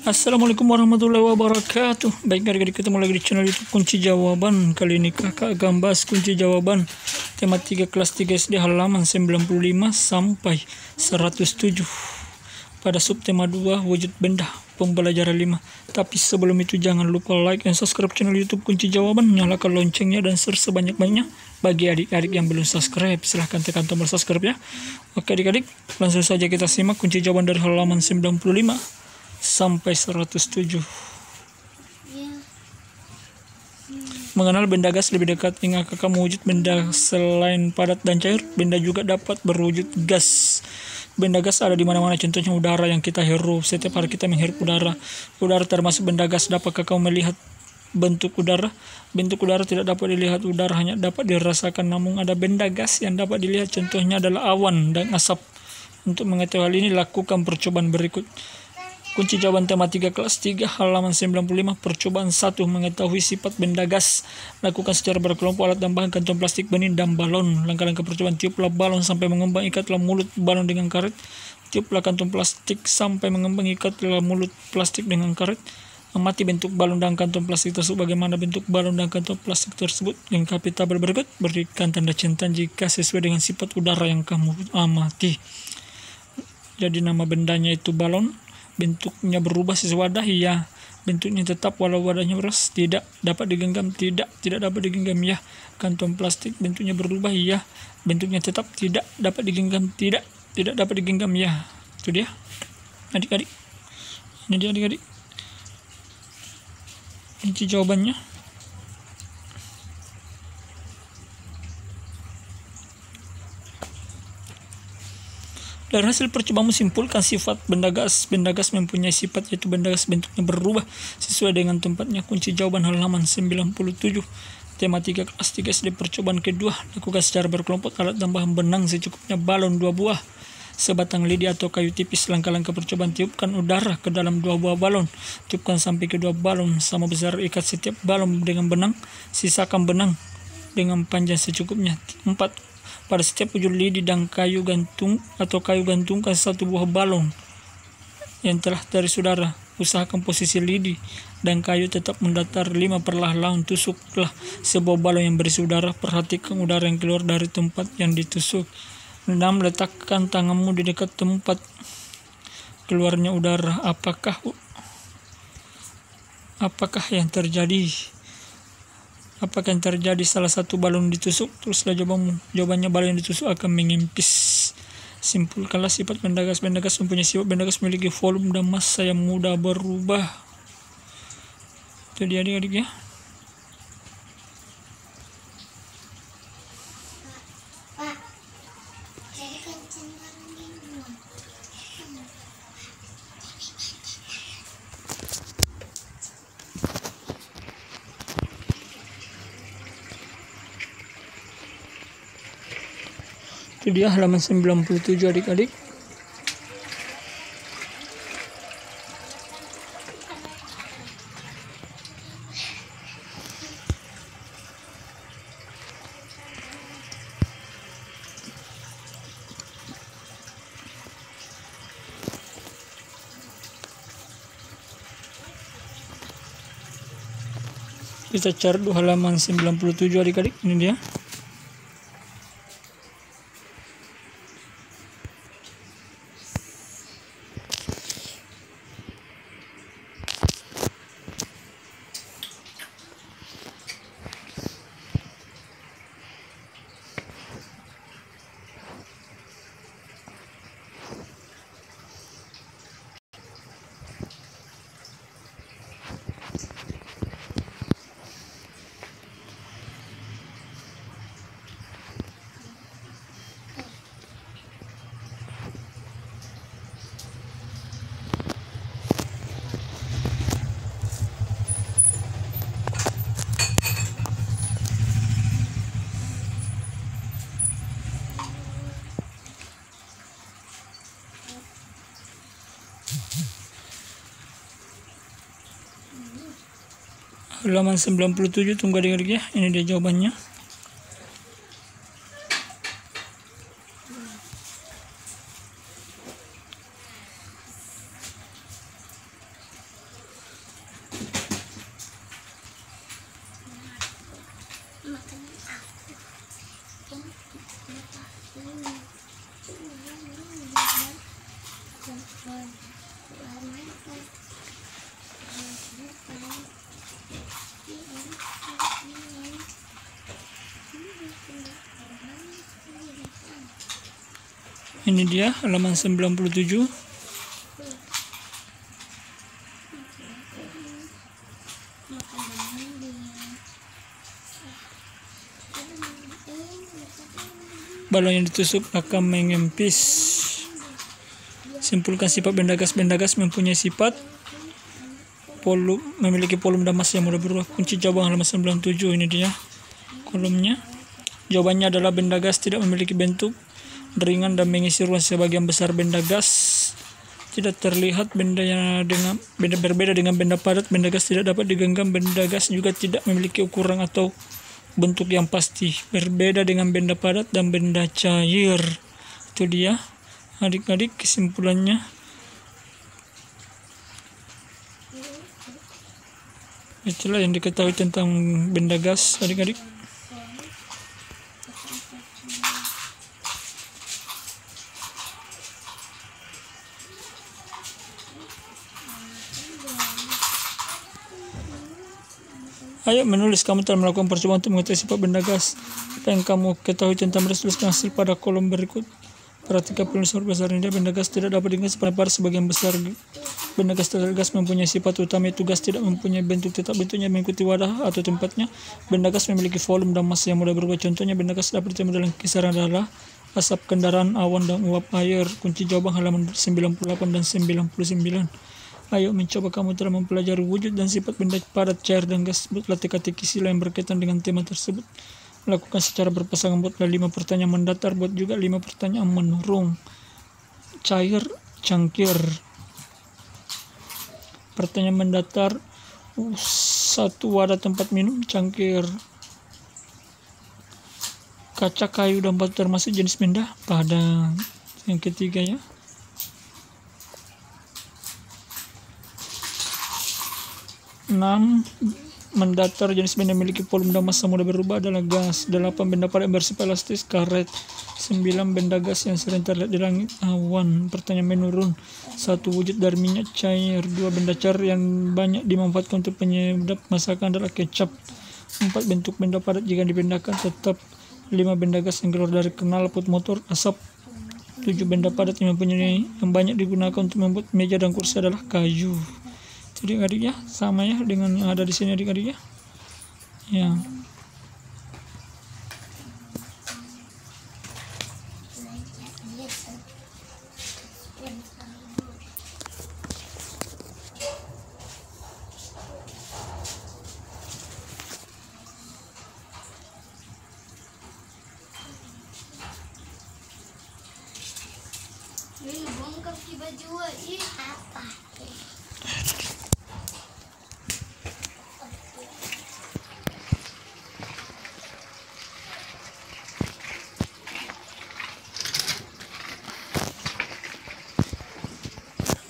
Assalamualaikum warahmatullahi wabarakatuh. Baik adik-adik, ketemu lagi di channel YouTube Kunci Jawaban. Kali ini kakak akan bahas kunci jawaban tema 3 kelas 3 SD halaman 95 sampai 107 pada subtema 2 wujud benda pembelajaran 5. Tapi sebelum itu jangan lupa like dan subscribe channel YouTube Kunci Jawaban, nyalakan loncengnya dan share sebanyak-banyaknya. Bagi adik-adik yang belum subscribe, silahkan tekan tombol subscribe ya. Oke adik-adik, langsung saja kita simak kunci jawaban dari halaman 95 sampai 107. Mengenal benda gas lebih dekat. Ingat kakak mewujud benda selain padat dan cair, benda juga dapat berwujud gas. Benda gas ada di mana-mana, contohnya udara yang kita hirup. Setiap hari kita menghirup udara. Udara termasuk benda gas. Dapatkah kau melihat bentuk udara? Bentuk udara tidak dapat dilihat, udara hanya dapat dirasakan. Namun ada benda gas yang dapat dilihat, contohnya adalah awan dan asap. Untuk mengetahui hal ini, lakukan percobaan berikut. Kunci jawaban tema 3 kelas 3 halaman 95. Percobaan 1. Mengetahui sifat benda gas. Lakukan secara berkelompok. Alat dan bahan: kantong plastik, benih, dan balon. Langkah-langkah percobaan: tiuplah balon sampai mengembang, ikatlah mulut balon dengan karet. Tiuplah kantong plastik sampai mengembang, ikatlah mulut plastik dengan karet. Amati bentuk balon dan kantong plastik tersebut. Bagaimana bentuk balon dan kantong plastik tersebut? Lengkapi tabel berikut. Berikan tanda centang jika sesuai dengan sifat udara yang kamu amati. Jadi nama bendanya itu balon. Bentuknya berubah sesuai wadah, ya. Bentuknya tetap walau wadahnya beras, tidak. Dapat digenggam, tidak. Tidak dapat digenggam, ya. Kantong plastik bentuknya berubah, ya. Bentuknya tetap, tidak. Dapat digenggam, tidak. Tidak dapat digenggam, ya. Itu dia adik-adik, ini dia adik-adik kunci jawabannya. Dari hasil percobaanmu simpulkan sifat benda gas. Benda gas mempunyai sifat yaitu benda gas bentuknya berubah sesuai dengan tempatnya. Kunci jawaban halaman 97 tema 3 kelas 3 SD. Percobaan kedua, lakukan secara berkelompok. Alat dan bahan: benang secukupnya, balon 2 buah, sebatang lidi atau kayu tipis. Langkah-langkah percobaan: tiupkan udara ke dalam 2 buah balon, tiupkan sampai kedua balon sama besar, ikat setiap balon dengan benang, sisakan benang dengan panjang secukupnya. 4. Pada setiap ujung lidi dan kayu gantung atau kayu gantungkan 1 buah balon yang telah dari saudara. Usahakan posisi lidi dan kayu tetap mendatar. 5. Perlahan-lahan tusuklah sebuah balon yang berisi udara. Perhatikan udara yang keluar dari tempat yang ditusuk. 6. Letakkan tanganmu di dekat tempat keluarnya udara. Apakah yang terjadi? Apakah yang terjadi? Salah satu balon ditusuk. Teruslah jawabanmu. Jawabannya balon yang ditusuk akan mengempis. Simpulkanlah sifat benda gas. Benda gas mempunyai sifat benda gas memiliki volume dan massa yang mudah berubah. Itu dia adik-adik ya. Itu dia halaman 97 adik-adik. Kita cari dulu halaman 97 adik-adik. Ini dia. Halaman 97, tunggu adik-adik ya. Ini dia jawabannya. Ini dia halaman 97. Balon yang ditusuk akan mengempis. Simpulkan sifat benda gas. Benda gas mempunyai sifat memiliki volume dan massa yang mudah berubah. Kunci jawaban halaman 97. Ini dia kolomnya. Jawabannya adalah benda gas tidak memiliki bentuk ringan dan mengisi ruang sebagian besar. Benda gas tidak terlihat. Benda berbeda dengan benda padat. Benda gas tidak dapat digenggam. Benda gas juga tidak memiliki ukuran atau bentuk yang pasti, berbeda dengan benda padat dan benda cair. Itu dia adik-adik kesimpulannya. Itulah yang diketahui tentang benda gas, adik-adik. Ayo menulis, kamu telah melakukan percobaan untuk mengetahui sifat benda gas. Apa yang kamu ketahui tentang beras, tuliskan hasil pada kolom berikut. Perhatikan penulisan besar ini. Benda gas tidak dapat diingat pada sebagian besar. Benda gas gas mempunyai sifat utama, yaitu gas tidak mempunyai bentuk tetap. Bentuknya mengikuti wadah atau tempatnya. Benda gas memiliki volume dan massa yang mudah berubah. Contohnya, benda gas dapat ditemukan dalam kisaran adalah asap kendaraan, awan, dan uap air. Kunci jawaban halaman 98 dan 99. Ayo mencoba, kamu telah mempelajari wujud dan sifat benda padat, cair, dan gas. Buatlah teka-teki sila yang berkaitan dengan tema tersebut. Lakukan secara berpasangan. Buatlah 5 pertanyaan mendatar. Buat juga 5 pertanyaan menurun. Cair, cangkir. Pertanyaan mendatar. 1 wadah tempat minum, cangkir. Kaca, kayu, dan batu termasuk jenis benda padat. Yang ketiga ya. 6. Mendatar, jenis benda memiliki volume dan massa mudah berubah adalah gas. 8. Benda padat bersifat elastis, karet. 9. Benda gas yang sering terlihat di langit, awan. Pertanyaan menurun. 1. Wujud dari minyak cair. 2. Benda cair yang banyak dimanfaatkan untuk penyedap masakan adalah kecap. 4. Bentuk benda padat jika dipindahkan tetap. 5. Benda gas yang keluar dari knalpot motor, asap. 7. Benda padat yang banyak digunakan untuk membuat meja dan kursi adalah kayu. Jadi adik-adik ya, sama ya dengan yang ada di sini adik-adik ya. Ya. Bongkar di baju ini apa?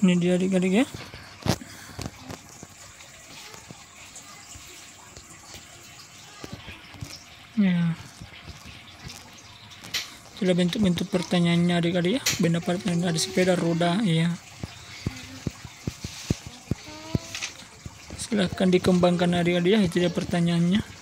Ini dia adik-adik ya. Ya. Itulah bentuk-bentuk pertanyaannya adik-adik ya. Benda padat yang ada sepeda roda ya. Silahkan dikembangkan adik-adik ya. Itu dia pertanyaannya.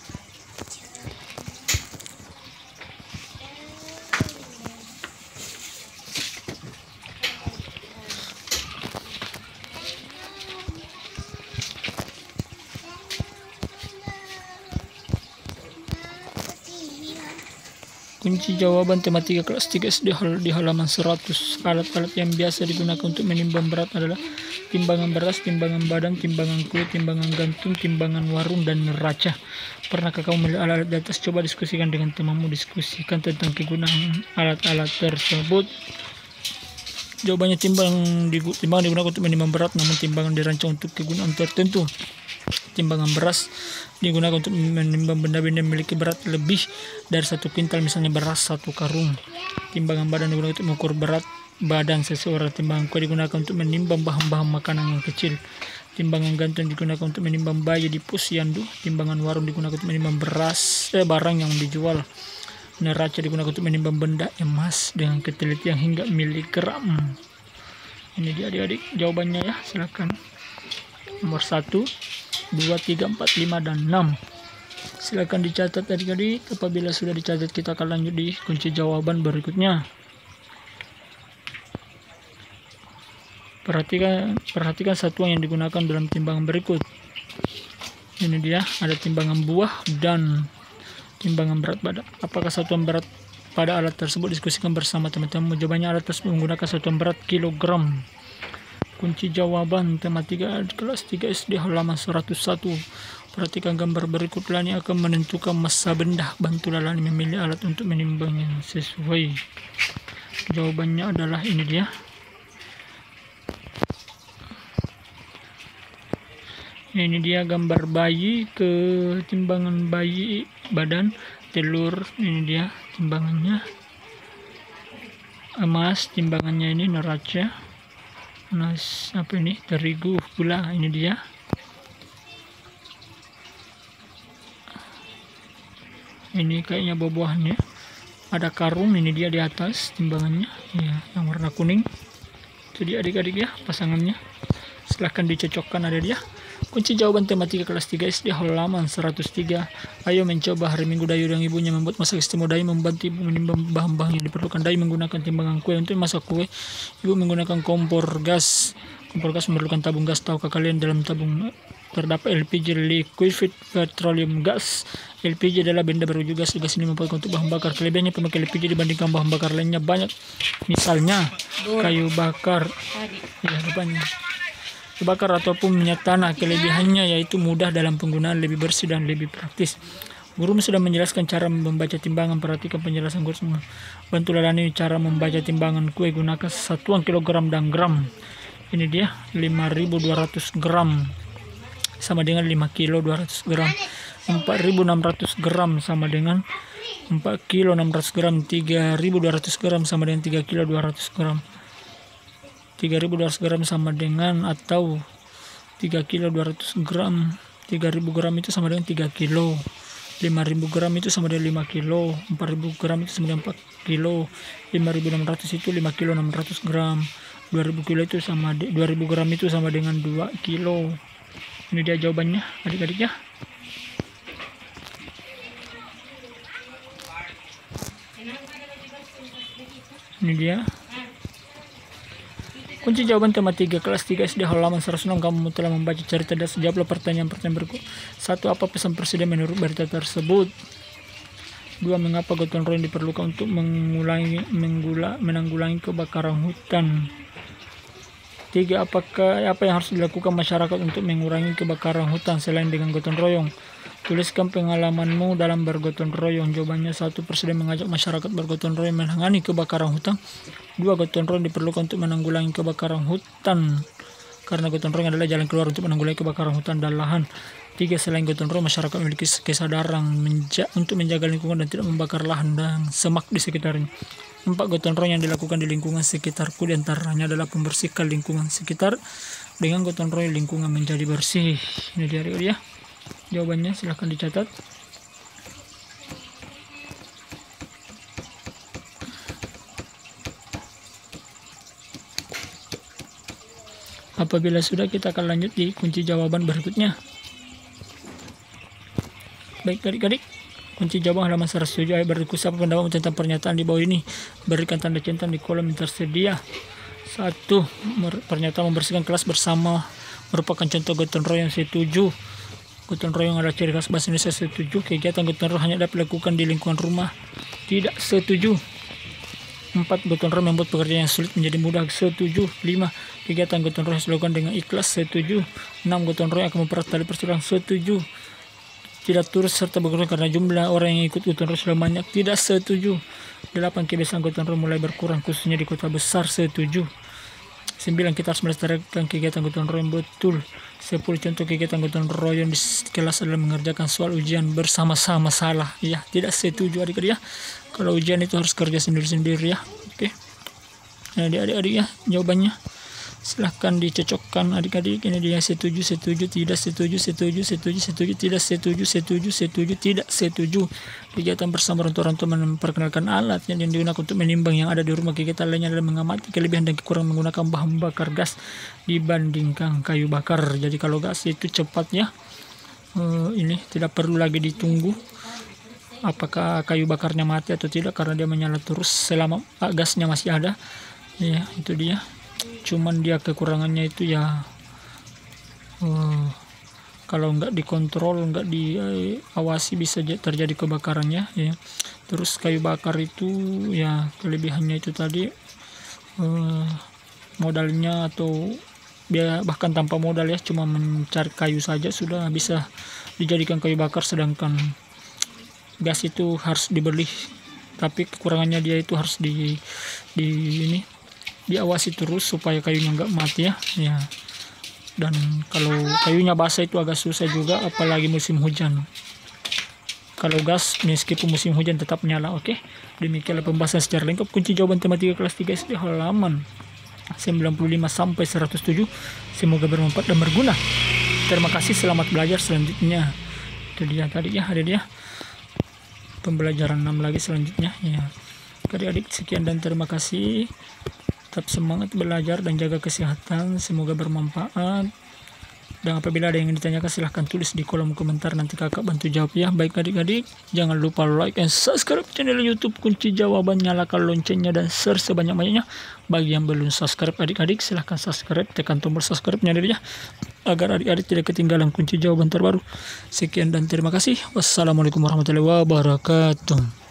Kunci jawaban tematika kelas 3 SD di halaman 100. Alat-alat yang biasa digunakan untuk menimbang berat adalah timbangan beras, timbangan badan, timbangan kulit, timbangan gantung, timbangan warung, dan neraca. Pernahkah kamu melihat alat-alat di atas? Coba diskusikan dengan temanmu. Diskusikan tentang kegunaan alat-alat tersebut. Jawabannya timbangan digunakan untuk menimbang berat, namun timbangan dirancang untuk kegunaan tertentu. Timbangan beras digunakan untuk menimbang benda-benda yang memiliki berat lebih dari 1 kuintal, misalnya beras 1 karung. Timbangan badan digunakan untuk mengukur berat badan seseorang. Timbangan kulit digunakan untuk menimbang bahan-bahan makanan yang kecil. Timbangan gantung digunakan untuk menimbang bayi di posyandu. Timbangan warung digunakan untuk menimbang barang yang dijual. Neraca digunakan untuk menimbang benda emas dengan ketelitian hingga miligram. Ini dia adik-adik jawabannya ya, silakan. Nomor 1, 2, 3, 4, 5, dan 6. Silakan dicatat adik-adik. Apabila sudah dicatat, kita akan lanjut di kunci jawaban berikutnya. Perhatikan satuan yang digunakan dalam timbangan berikut. Ini dia, ada timbangan buah dan timbangan berat badan. Apakah satuan berat pada alat tersebut? Diskusikan bersama teman-teman. Jawabannya, alat tersebut menggunakan satuan berat kilogram. Kunci jawaban tematika kelas 3 SD halaman 101. Perhatikan gambar berikut. Lani akan menentukan massa benda. Bantulah Lani memilih alat untuk menimbang yang sesuai. Jawabannya adalah ini dia. Ini dia gambar bayi, ke timbangan bayi badan, telur, ini dia timbangannya. Emas timbangannya ini, neraca, terigu, gula, ini dia. Ini kayaknya buah-buahnya. Ada karung, ini dia di atas timbangannya, ya, yang warna kuning. Itu dia adik-adik ya pasangannya. Silahkan dicocokkan, ada dia. Kunci jawaban tematika kelas 3 SD halaman 103. Ayo mencoba. Hari Minggu Dayu dan ibunya membuat masak istimewa. Dayu membantu ibu menimbang bahan-bahan yang diperlukan. Dayu menggunakan timbangan kue untuk masak kue. Ibu menggunakan kompor gas. Kompor gas memerlukan tabung gas. Tahukah kalian dalam tabung terdapat LPG, liquefied petroleum gas? LPG adalah benda berwujud gas. Gas ini membuat untuk bahan bakar. Kelebihannya pemakaian LPG dibandingkan bahan bakar lainnya banyak. Misalnya kayu bakar. Ya, depannya. Bakar ataupun minyak tanah. Kelebihannya yaitu mudah dalam penggunaan, lebih bersih dan lebih praktis. Guru sudah menjelaskan cara membaca timbangan. Perhatikan penjelasan guru semua. Bantu Lani cara membaca timbangan kue. Gunakan satuan kilogram dan gram. Ini dia 5.200 gram sama dengan 5 kilo 200 gram. 4.600 gram sama dengan 4 kilo 600 gram. 3.200 gram sama dengan 3 kilo 200 gram. 3.200 gram sama dengan atau 3 kilo 200 gram. 3.000 gram itu sama dengan 3 kilo. 5.000 gram itu sama dengan 5 kilo. 4.000 gram itu sama dengan 4 kilo. 5.600 itu 5 kilo 600 gram. 2.000 kilo itu sama 2.000 gram itu sama dengan 2 kilo. Ini dia jawabannya adik-adik ya. Ini dia. Kunci jawaban tema 3 kelas 3 SD halaman 106. Kamu telah membaca cerita dan jawablah pertanyaan-pertanyaan berikut. 1. Apa pesan presiden menurut berita tersebut? 2. Mengapa gotong royong diperlukan untuk menanggulangi kebakaran hutan? 3. Apa yang harus dilakukan masyarakat untuk mengurangi kebakaran hutan selain dengan gotong royong? Tuliskan pengalamanmu dalam bergotong royong. Jawabannya 1. Presiden mengajak masyarakat bergotong royong menangani kebakaran hutan. 2. Gotong royong diperlukan untuk menanggulangi kebakaran hutan karena gotong royong adalah jalan keluar untuk menanggulangi kebakaran hutan dan lahan. 3. Selain gotong royong, masyarakat memiliki kesadaran untuk menjaga lingkungan dan tidak membakar lahan dan semak di sekitarnya. 4. Gotong royong yang dilakukan di lingkungan sekitarku diantaranya adalah membersihkan lingkungan sekitar. Dengan gotong royong lingkungan menjadi bersih. Ini dia. Jawabannya silahkan dicatat. Apabila sudah, kita akan lanjut di kunci jawaban berikutnya. Baik adik-adik, kunci jawaban halaman 107. Ayat berikut apa pendapatmu tentang pernyataan di bawah ini? Berikan tanda centang di kolom yang tersedia. 1. Pernyataan membersihkan kelas bersama merupakan contoh gotong royong. Setuju. Gotong royong adalah ciri khas bahasa Indonesia. Setuju. Kegiatan gotong royong hanya dapat dilakukan di lingkungan rumah. Tidak setuju. 4. Gotong royong membuat pekerjaan yang sulit menjadi mudah. Setuju. 5. Kegiatan gotong royong dilakukan dengan ikhlas. Setuju. 6. Gotong royong akan mempererat tali persaudaraan. Setuju. Tidak turut serta berkurang karena jumlah orang yang ikut gotong royong sudah banyak. Tidak setuju. 8. Kebiasaan gotong royong mulai berkurang khususnya di kota besar. Setuju. 9. Kita harus melestarikan kegiatan gotong royong. Betul. 10. Contoh kegiatan gotong royong di kelas adalah mengerjakan soal ujian bersama-sama. Salah. Ya, tidak setuju adik-adik ya. Kalau ujian itu harus kerja sendiri-sendiri ya. Oke. Nah, adik-adik ya jawabannya. Silahkan dicocokkan adik-adik. Ini dia setuju, tidak setuju, tidak setuju, tidak setuju. Kegiatan bersama orang tua memperkenalkan alat yang digunakan untuk menimbang yang ada di rumah. Kegiatan lainnya adalah mengamati kelebihan dan kekurangan menggunakan bahan bakar gas dibandingkan kayu bakar. Jadi kalau gas itu cepat ya. ini tidak perlu lagi ditunggu apakah kayu bakarnya mati atau tidak, karena dia menyala terus selama gasnya masih ada. Ya, itu dia. Cuman dia kekurangannya itu ya kalau nggak dikontrol, nggak diawasi bisa terjadi kebakarannya ya. Terus kayu bakar itu ya kelebihannya itu tadi modalnya atau bahkan tanpa modal ya, cuma mencari kayu saja sudah bisa dijadikan kayu bakar, sedangkan gas itu harus dibeli. Tapi kekurangannya dia itu harus diawasi terus supaya kayunya nggak mati ya. Dan kalau kayunya basah itu agak susah juga, apalagi musim hujan. Kalau gas meskipun musim hujan tetap nyala. Oke, demikianlah pembahasan secara lengkap kunci jawaban tematika kelas 3 SD halaman 95 sampai 107. Semoga bermanfaat dan berguna. Terima kasih, selamat belajar selanjutnya. Itu dia tadi ya, ada dia pembelajaran 6 lagi selanjutnya ya. Adik-adik sekian dan terima kasih. Tetap semangat belajar dan jaga kesehatan, semoga bermanfaat. Dan apabila ada yang ditanyakan silahkan tulis di kolom komentar, nanti kakak bantu jawab ya. Baik adik-adik, jangan lupa like and subscribe channel YouTube Kunci Jawaban, nyalakan loncengnya dan share sebanyak-banyaknya. Bagi yang belum subscribe adik-adik silahkan subscribe, tekan tombol subscribe-nya ya, agar adik-adik tidak ketinggalan kunci jawaban terbaru. Sekian dan terima kasih. Wassalamualaikum warahmatullahi wabarakatuh.